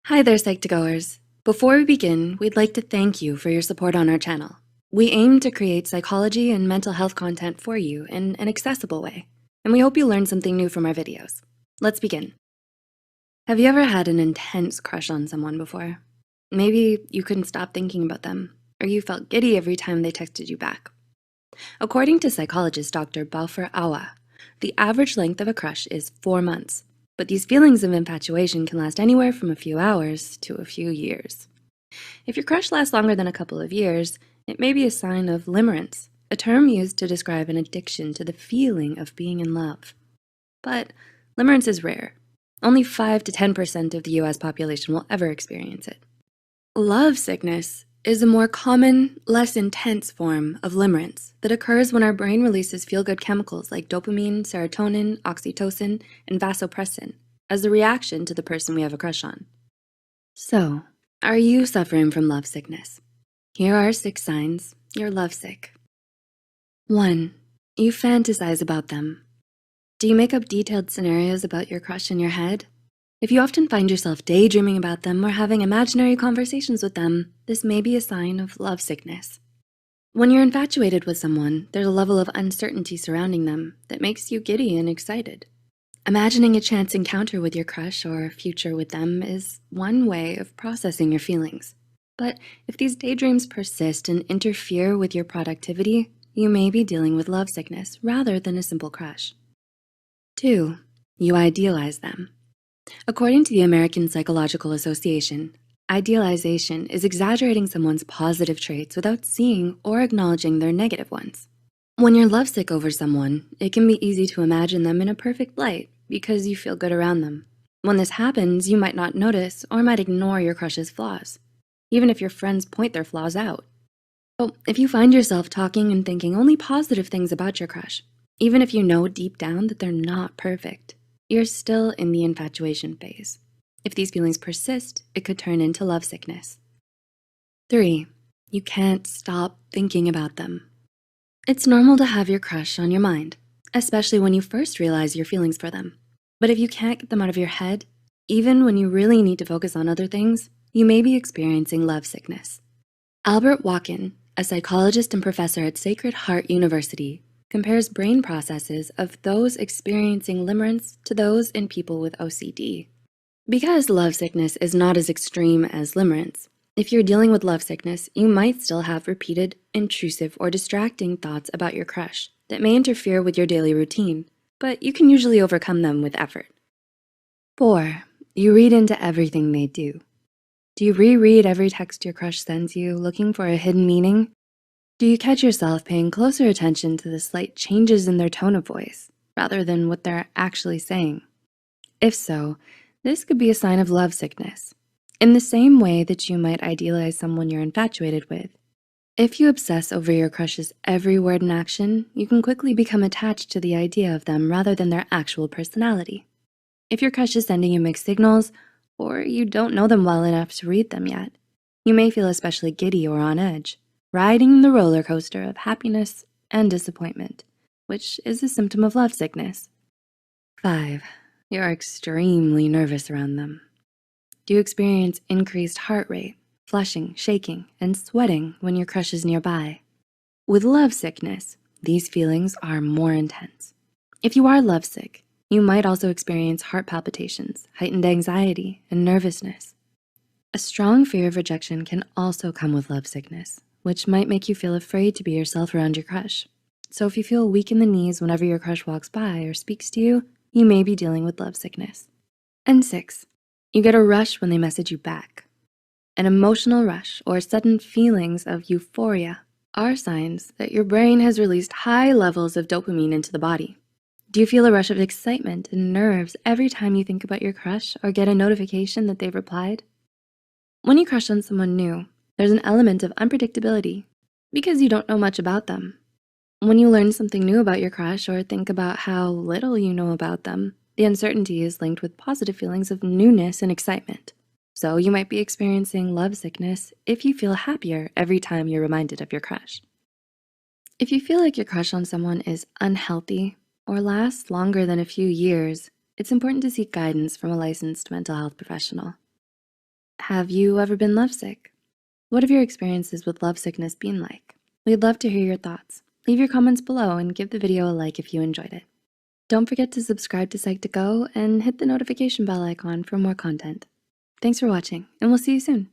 Hi there, Psych2Goers. Before we begin, we'd like to thank you for your support on our channel. We aim to create psychology and mental health content for you in an accessible way, and we hope you learn something new from our videos. Let's begin. Have you ever had an intense crush on someone before? Maybe you couldn't stop thinking about them, or you felt giddy every time they texted you back. According to psychologist Dr. Balfour Awa, the average length of a crush is 4 months. But these feelings of infatuation can last anywhere from a few hours to a few years. If your crush lasts longer than a couple of years, it may be a sign of limerence, a term used to describe an addiction to the feeling of being in love. But limerence is rare. Only 5 to 10% of the US population will ever experience it. Love sickness is a more common, less intense form of limerence that occurs when our brain releases feel-good chemicals like dopamine, serotonin, oxytocin, and vasopressin as a reaction to the person we have a crush on. So, are you suffering from love sickness? Here are 6 signs you're lovesick. 1. You fantasize about them. Do you make up detailed scenarios about your crush in your head? If you often find yourself daydreaming about them or having imaginary conversations with them, this may be a sign of love sickness. When you're infatuated with someone, there's a level of uncertainty surrounding them that makes you giddy and excited. Imagining a chance encounter with your crush or a future with them is one way of processing your feelings. But if these daydreams persist and interfere with your productivity, you may be dealing with love sickness rather than a simple crush. 2. You idealize them. According to the American Psychological Association, idealization is exaggerating someone's positive traits without seeing or acknowledging their negative ones. When you're lovesick over someone, it can be easy to imagine them in a perfect light because you feel good around them. When this happens, you might not notice or might ignore your crush's flaws, even if your friends point their flaws out. So if you find yourself talking and thinking only positive things about your crush, even if you know deep down that they're not perfect, you're still in the infatuation phase. If these feelings persist, it could turn into love sickness. 3. You can't stop thinking about them. It's normal to have your crush on your mind, especially when you first realize your feelings for them. But if you can't get them out of your head, even when you really need to focus on other things, you may be experiencing love sickness. Albert Walken, a psychologist and professor at Sacred Heart University, compares brain processes of those experiencing limerence to those in people with OCD. Because love sickness is not as extreme as limerence, if you're dealing with love sickness, you might still have repeated, intrusive, or distracting thoughts about your crush that may interfere with your daily routine, but you can usually overcome them with effort. 4. You read into everything they do. Do you reread every text your crush sends you, looking for a hidden meaning? Do you catch yourself paying closer attention to the slight changes in their tone of voice, rather than what they're actually saying? If so, this could be a sign of love sickness. In the same way that you might idealize someone you're infatuated with, if you obsess over your crush's every word and action, you can quickly become attached to the idea of them rather than their actual personality. If your crush is sending you mixed signals, or you don't know them well enough to read them yet, you may feel especially giddy or on edge, riding the roller coaster of happiness and disappointment, which is a symptom of love sickness. 5. You're extremely nervous around them. Do you experience increased heart rate, flushing, shaking, and sweating when your crush is nearby? With love sickness, these feelings are more intense. If you are lovesick, you might also experience heart palpitations, heightened anxiety, and nervousness. A strong fear of rejection can also come with love sickness, which might make you feel afraid to be yourself around your crush. So if you feel weak in the knees whenever your crush walks by or speaks to you, you may be dealing with love sickness. And 6, you get a rush when they message you back. An emotional rush or sudden feelings of euphoria are signs that your brain has released high levels of dopamine into the body. Do you feel a rush of excitement and nerves every time you think about your crush or get a notification that they've replied? When you crush on someone new, there's an element of unpredictability because you don't know much about them. When you learn something new about your crush or think about how little you know about them, the uncertainty is linked with positive feelings of newness and excitement. So you might be experiencing love sickness if you feel happier every time you're reminded of your crush. If you feel like your crush on someone is unhealthy or lasts longer than a few years, it's important to seek guidance from a licensed mental health professional. Have you ever been lovesick? What have your experiences with lovesickness been like? We'd love to hear your thoughts. Leave your comments below and give the video a like if you enjoyed it. Don't forget to subscribe to Psych2Go and hit the notification bell icon for more content. Thanks for watching, and we'll see you soon.